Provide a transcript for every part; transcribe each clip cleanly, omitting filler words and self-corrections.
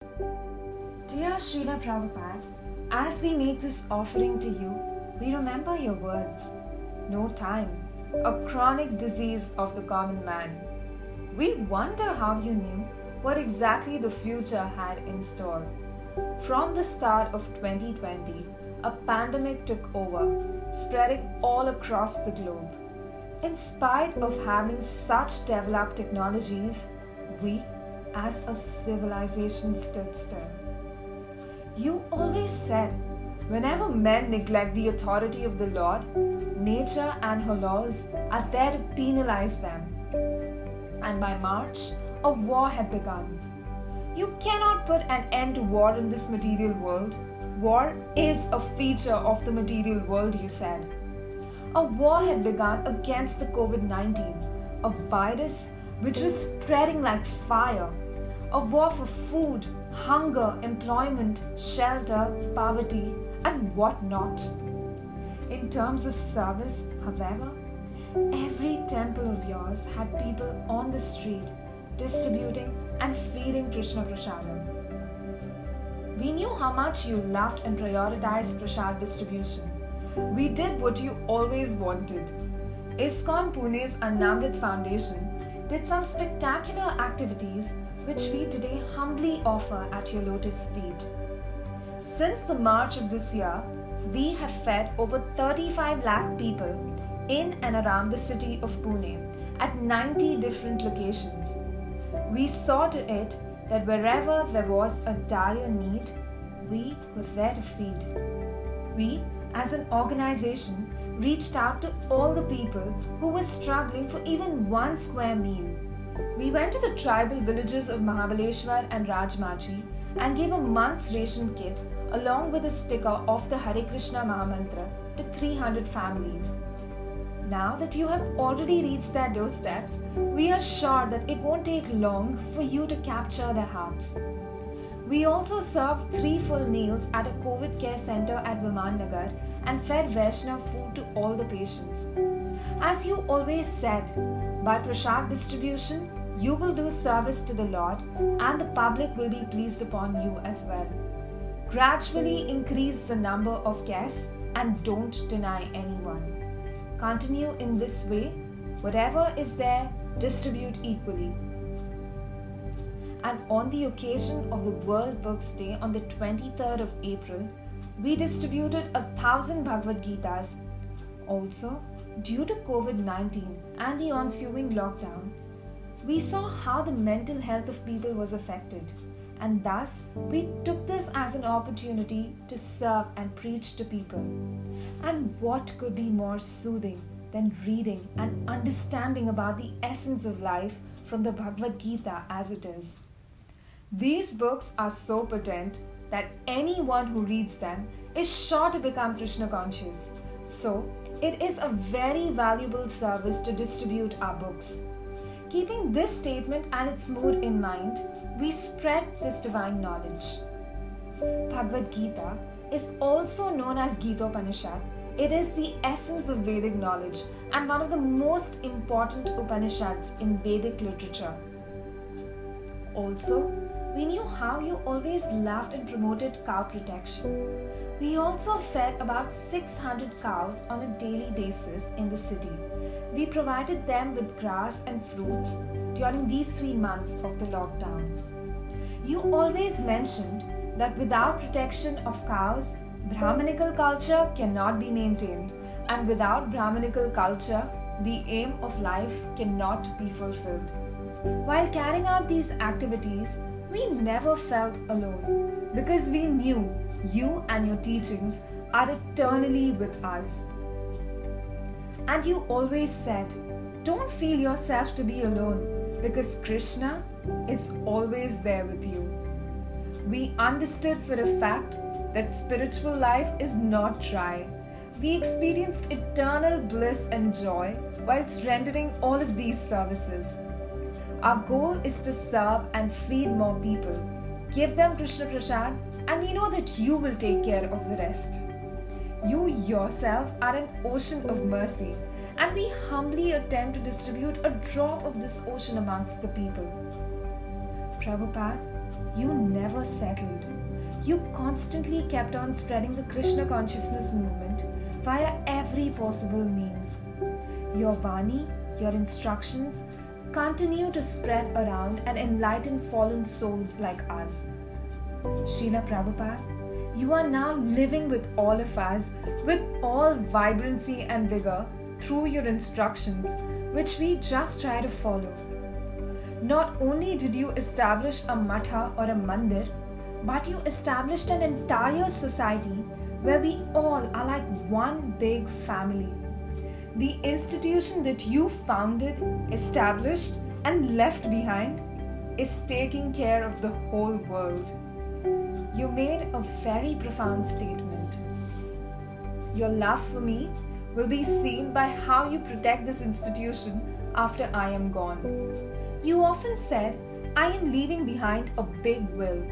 Dear Srila Prabhupada, as we make this offering to you, we remember your words. No time, a chronic disease of the common man. We wonder how you knew what exactly the future had in store. From the start of 2020, a pandemic took over, spreading all across the globe. In spite of having such developed technologies, we, as a civilization, stood still. You always said, whenever men neglect the authority of the Lord, nature and her laws are there to penalize them. And by March, a war had begun. You cannot put an end to war in this material world. War is a feature of the material world, you said. A war had begun against the COVID-19, a virus which was spreading like fire. A war for food, hunger, employment, shelter, poverty, and what not. In terms of service, however, every temple of yours had people on the street distributing and feeding Krishna Prasadam. We knew how much you loved and prioritized Prasad distribution. We did what you always wanted. ISKCON Pune's Annamrita Foundation did some spectacular activities which we today humbly offer at your lotus feet. Since the March of this year, we have fed over 35 lakh people in and around the city of Pune at 90 different locations. We saw to it that wherever there was a dire need, we were there to feed. We, as an organization, reached out to all the people who were struggling for even one square meal. We went to the tribal villages of Mahabaleshwar and Rajmachi and gave a month's ration kit along with a sticker of the Hare Krishna Mahamantra to 300 families. Now that you have already reached their doorsteps, we are sure that it won't take long for you to capture their hearts. We also served 3 full meals at a COVID care center at Viman Nagar and fed Vaishnav food to all the patients. As you always said, by Prasad distribution, you will do service to the Lord and the public will be pleased upon you as well. Gradually increase the number of guests and don't deny anyone. Continue in this way. Whatever is there, distribute equally. And on the occasion of the World Books Day on the 23rd of April, we distributed 1,000 Bhagavad Gitas. Also, due to COVID-19 and the ensuing lockdown, we saw how the mental health of people was affected, and thus we took this as an opportunity to serve and preach to people. And what could be more soothing than reading and understanding about the essence of life from the Bhagavad Gita as it is? These books are so potent that anyone who reads them is sure to become Krishna conscious. So, it is a very valuable service to distribute our books. Keeping this statement and its mood in mind, we spread this divine knowledge. Bhagavad Gita is also known as Gita-Upanishad. It is the essence of Vedic knowledge and one of the most important Upanishads in Vedic literature. Also, we knew how you always loved and promoted cow protection. We also fed about 600 cows on a daily basis in the city. We provided them with grass and fruits during these 3 months of the lockdown. You always mentioned that without protection of cows, Brahmanical culture cannot be maintained, and without Brahmanical culture, the aim of life cannot be fulfilled. While carrying out these activities, we never felt alone because we knew you and your teachings are eternally with us. And you always said, don't feel yourself to be alone because Krishna is always there with you. We understood for a fact that spiritual life is not dry. We experienced eternal bliss and joy whilst rendering all of these services. Our goal is to serve and feed more people, give them Krishna Prasad, and we know that you will take care of the rest. You yourself are an ocean of mercy, and we humbly attempt to distribute a drop of this ocean amongst the people. Prabhupada, You never settled. You constantly kept on spreading the Krishna consciousness movement via every possible means. Your Vani, your instructions, continue to spread around and enlighten fallen souls like us. Srila Prabhupada, you are now living with all of us with all vibrancy and vigor through your instructions, which we just try to follow. Not only did you establish a matha or a mandir, but you established an entire society where we all are like one big family. The institution that you founded, established, and left behind is taking care of the whole world. You made a very profound statement. Your love for me will be seen by how you protect this institution after I am gone. You often said, I am leaving behind a big will,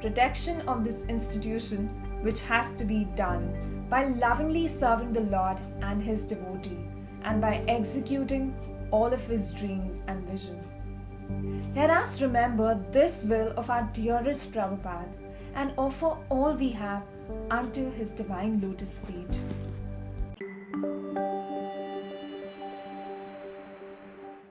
protection of this institution which has to be done by lovingly serving the Lord and His devotee and by executing all of His dreams and vision. Let us remember this will of our dearest Prabhupada and offer all we have unto His divine lotus feet.